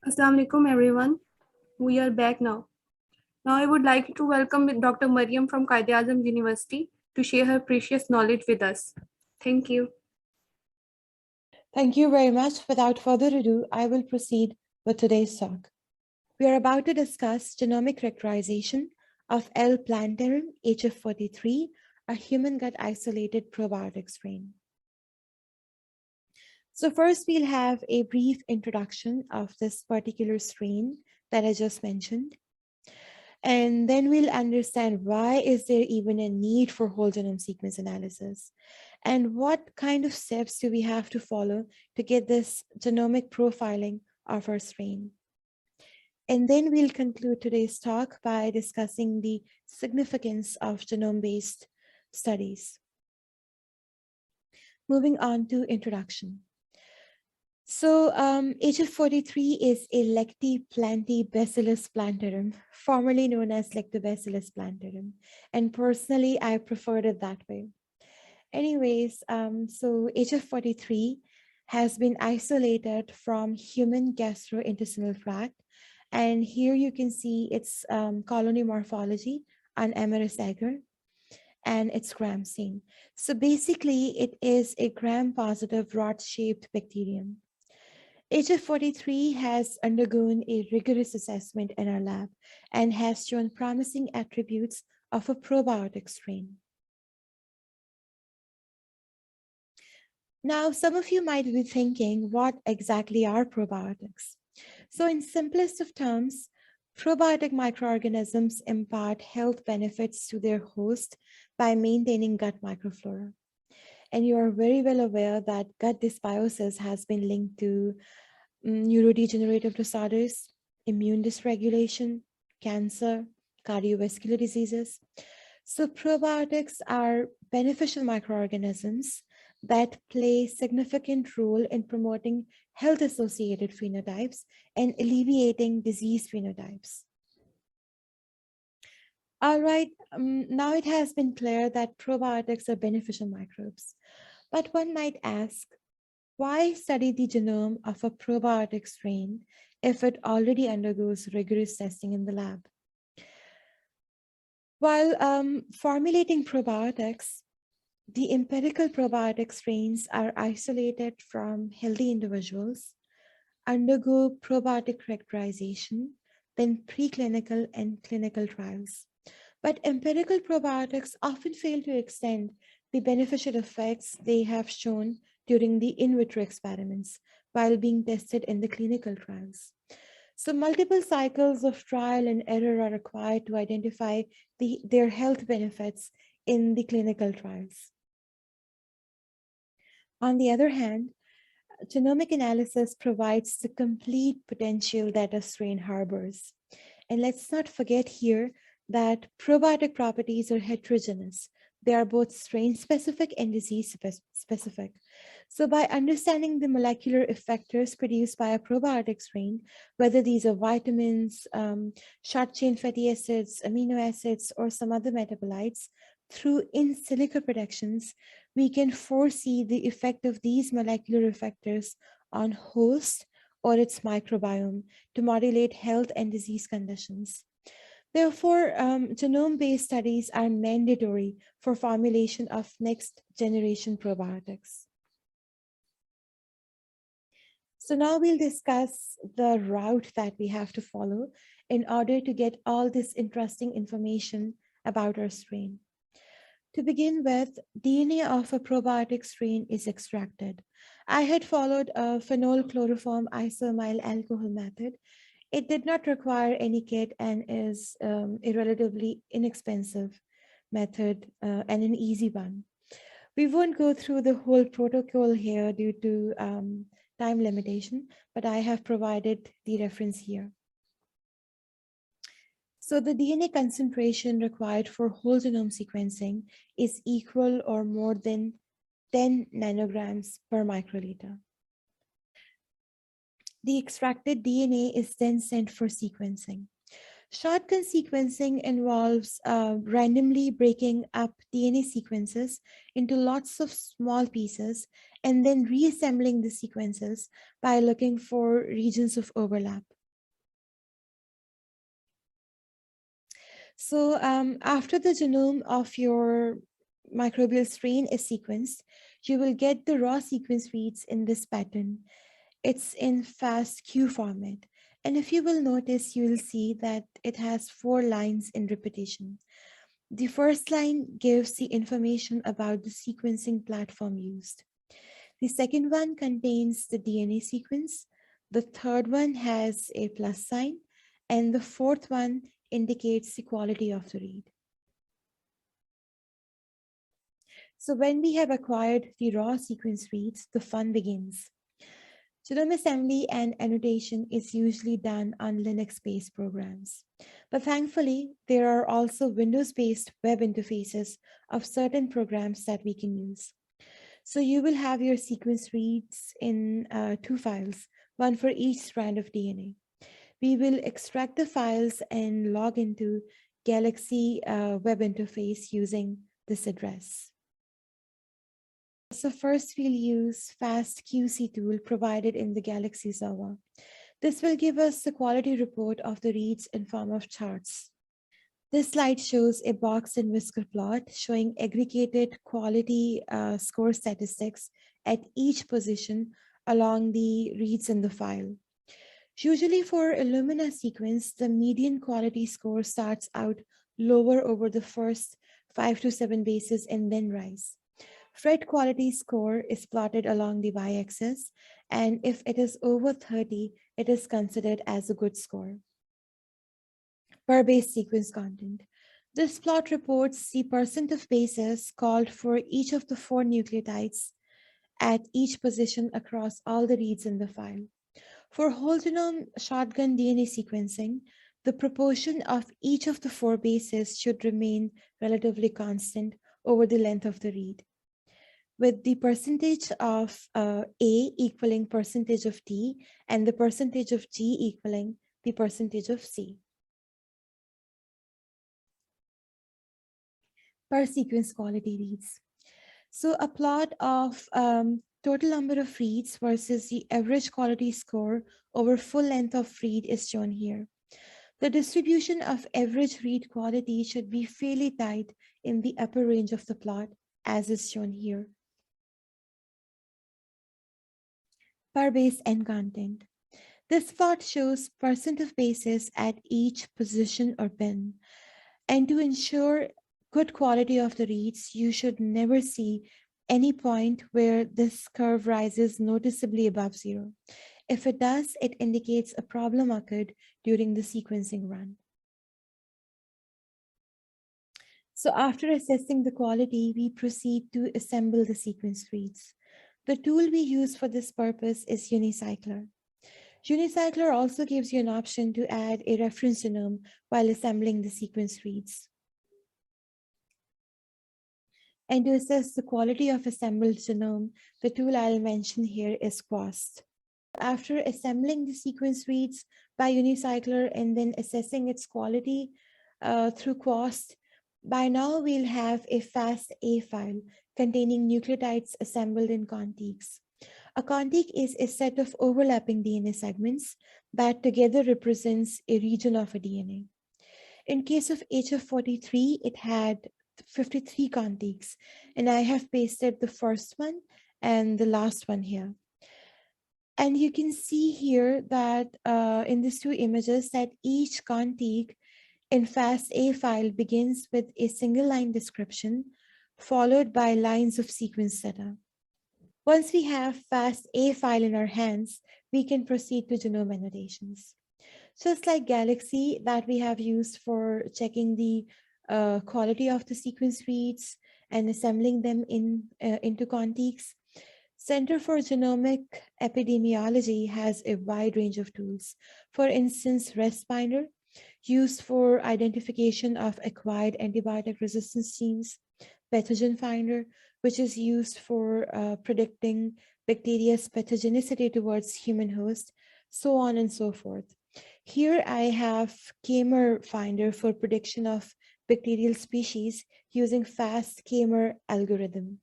Assalamu alaikum everyone. We are back now. Now I would like to welcome Dr. Maryam from Quaid-e-Azam University to share her precious knowledge with us. Thank you. Thank you very much. Without further ado, I will proceed with today's talk. We are about to discuss genomic characterization of L.plantarum HF43, a human gut isolated probiotic strain. So first we'll have a brief introduction of this particular strain that I just mentioned. And then we'll understand why is there even a need for whole genome sequence analysis, and what kind of steps do we have to follow to get this genomic profiling of our strain. And then we'll conclude today's talk by discussing the significance of genome-based studies. Moving on to introduction. So HF43 is a L.plantarum plantarum, formerly known as Lactobacillus plantarum. And personally, I preferred it that way. Anyways, so HF43 has been isolated from human gastrointestinal tract. And here you can see its colony morphology on Emeris agar and its gram-seen. So basically, it is a gram-positive rod-shaped bacterium. HF43 has undergone a rigorous assessment in our lab and has shown promising attributes of a probiotic strain. Now, some of you might be thinking, what exactly are probiotics? So in simplest of terms, probiotic microorganisms impart health benefits to their host by maintaining gut microflora. And you are very well aware that gut dysbiosis has been linked to neurodegenerative disorders, immune dysregulation, cancer, cardiovascular diseases. So probiotics are beneficial microorganisms that play significant role in promoting health-associated phenotypes and alleviating disease phenotypes. All right, now it has been clear that probiotics are beneficial microbes, but one might ask, why study the genome of a probiotic strain if it already undergoes rigorous testing in the lab? While formulating probiotics, the empirical probiotic strains are isolated from healthy individuals, undergo probiotic characterization, then preclinical and clinical trials. But empirical probiotics often fail to extend the beneficial effects they have shown during the in vitro experiments while being tested in the clinical trials. So multiple cycles of trial and error are required to identify their health benefits in the clinical trials. On the other hand, genomic analysis provides the complete potential that a strain harbors. And let's not forget here that probiotic properties are heterogeneous. They are both strain-specific and disease-specific. So by understanding the molecular effectors produced by a probiotic strain, whether these are vitamins, short-chain fatty acids, amino acids, or some other metabolites, through in silico predictions, we can foresee the effect of these molecular effectors on host or its microbiome to modulate health and disease conditions. Therefore, genome-based studies are mandatory for formulation of next generation probiotics. So now we'll discuss the route that we have to follow in order to get all this interesting information about our strain. To begin with, DNA of a probiotic strain is extracted. I had followed a phenol chloroform isoamyl alcohol method. It did not require any kit and is a relatively inexpensive method and an easy one. We won't go through the whole protocol here due to time limitation, but I have provided the reference here. So the DNA concentration required for whole genome sequencing is equal or more than 10 nanograms per microliter. The extracted DNA is then sent for sequencing. Shotgun sequencing involves randomly breaking up DNA sequences into lots of small pieces and then reassembling the sequences by looking for regions of overlap. So after the genome of your microbial strain is sequenced, you will get the raw sequence reads in this pattern. It's in FASTQ format. And if you will notice, you will see that it has 4 lines in repetition. The first line gives the information about the sequencing platform used. The second one contains the DNA sequence. The third one has a plus sign. And the fourth one indicates the quality of the read. So when we have acquired the raw sequence reads, the fun begins. Genome assembly and annotation is usually done on Linux-based programs. But thankfully, there are also Windows-based web interfaces of certain programs that we can use. So you will have your sequence reads in 2 files, one for each strand of DNA. We will extract the files and log into Galaxy web interface using this address. So first we'll use FastQC tool provided in the Galaxy server. This will give us the quality report of the reads in form of charts. This slide shows a box and whisker plot showing aggregated quality score statistics at each position along the reads in the file. Usually for Illumina sequence, the median quality score starts out lower over the first 5 to 7 bases and then rise. Fred quality score is plotted along the y-axis, and if it is over 30, it is considered as a good score. Per base sequence content. This plot reports the percent of bases called for each of the 4 nucleotides at each position across all the reads in the file. For whole genome shotgun DNA sequencing, the proportion of each of the 4 bases should remain relatively constant over the length of the read, with the percentage of A equaling percentage of T and the percentage of G equaling the percentage of C. Per sequence quality reads. So a plot of total number of reads versus the average quality score over full length of read is shown here. The distribution of average read quality should be fairly tight in the upper range of the plot, as is shown here. Per base and content. This plot shows percent of bases at each position or bin. And to ensure good quality of the reads, you should never see any point where this curve rises noticeably above 0. If it does, it indicates a problem occurred during the sequencing run. So after assessing the quality, we proceed to assemble the sequence reads. The tool we use for this purpose is Unicycler. Unicycler also gives you an option to add a reference genome while assembling the sequence reads. And to assess the quality of assembled genome, the tool I'll mention here is QUAST. After assembling the sequence reads by Unicycler and then assessing its quality through QUAST, by now we'll have a FASTA file containing nucleotides assembled in contigs. A contig is a set of overlapping DNA segments that together represents a region of a DNA. In case of HF43, it had 53 contigs, and I have pasted the first one and the last one here. And you can see here that in these 2 images that each contig in FASTA file begins with a single line description followed by lines of sequence data. Once we have FASTA file in our hands, we can proceed to genome annotations. Just like Galaxy that we have used for checking the quality of the sequence reads and assembling them into contigs, Center for Genomic Epidemiology has a wide range of tools. For instance, ResBinder, used for identification of acquired antibiotic resistance genes, Pathogen Finder, which is used for predicting bacteria's pathogenicity towards human host, so on and so forth. Here I have Kamer Finder for prediction of bacterial species using fast Kamer algorithm.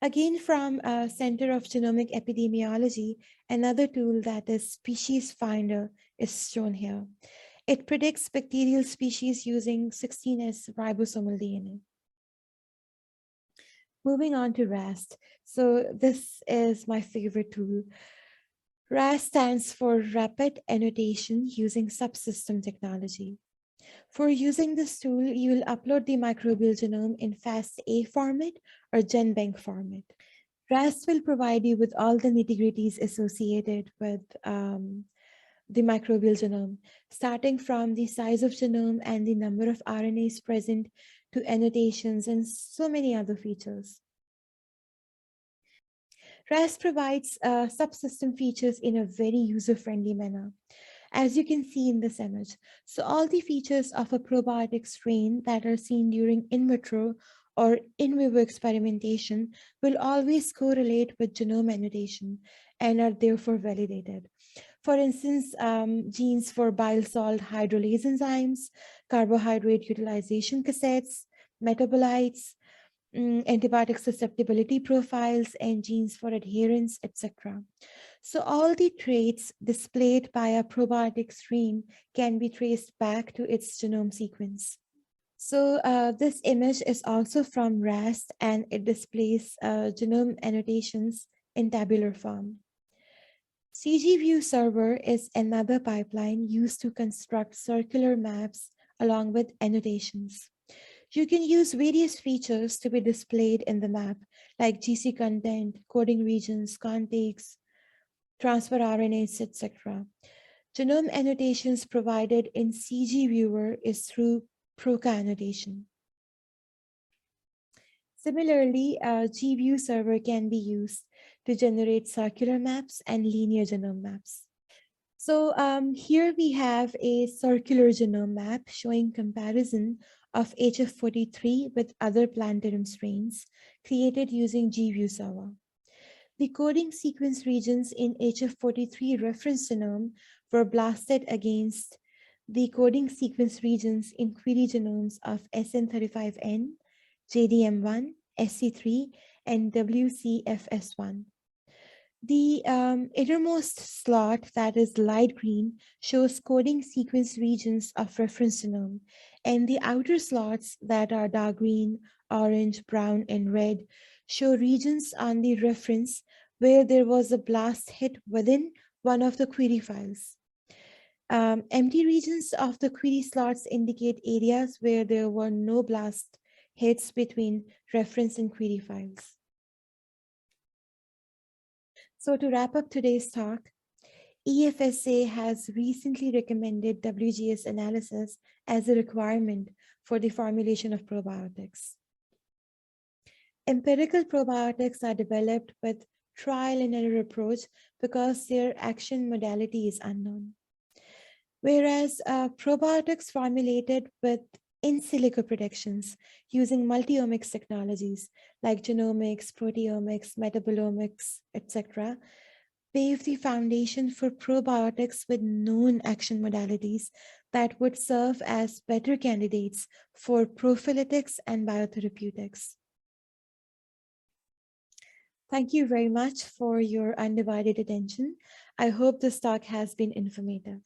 Again, from Center of Genomic Epidemiology, another tool that is Species Finder is shown here. It predicts bacterial species using 16S ribosomal DNA. Moving on to RAST. So this is my favorite tool. RAST stands for Rapid Annotation Using Subsystem Technology. For using this tool, you will upload the microbial genome in FASTA format or GenBank format. RAST will provide you with all the nitty-gritties associated with the microbial genome, starting from the size of genome and the number of RNAs present to annotations and so many other features. RAST provides subsystem features in a very user-friendly manner, as you can see in this image. So all the features of a probiotic strain that are seen during in vitro or in vivo experimentation will always correlate with genome annotation and are therefore validated. For instance, genes for bile salt hydrolase enzymes, carbohydrate utilization cassettes, metabolites, antibiotic susceptibility profiles, and genes for adherence, etc. So all the traits displayed by a probiotic strain can be traced back to its genome sequence. So this image is also from RAST, and it displays genome annotations in tabular form. GView Server is another pipeline used to construct circular maps along with annotations. You can use various features to be displayed in the map, like GC content, coding regions, contigs, transfer RNAs, etc. Genome annotations provided in CG Viewer is through PROCA annotation. Similarly, GView Server can be used to generate circular maps and linear genome maps. So here we have a circular genome map showing comparison of HF43 with other plantarum strains created using GView Server. The coding sequence regions in HF43 reference genome were blasted against the coding sequence regions in query genomes of SN35N, JDM1, SC3, and WCFS1. The innermost slot, that is light green, shows coding sequence regions of reference genome, and the outer slots that are dark green, orange, brown, and red show regions on the reference where there was a blast hit within one of the query files. Empty regions of the query slots indicate areas where there were no blast hits between reference and query files. So to wrap up today's talk, EFSA has recently recommended WGS analysis as a requirement for the formulation of probiotics. Empirical probiotics are developed with trial and error approach because their action modality is unknown. Whereas probiotics formulated with in silico predictions using multi-omics technologies like genomics, proteomics, metabolomics, etc., pave the foundation for probiotics with known action modalities that would serve as better candidates for prophylaxis and biotherapeutics. Thank you very much for your undivided attention. I hope this talk has been informative.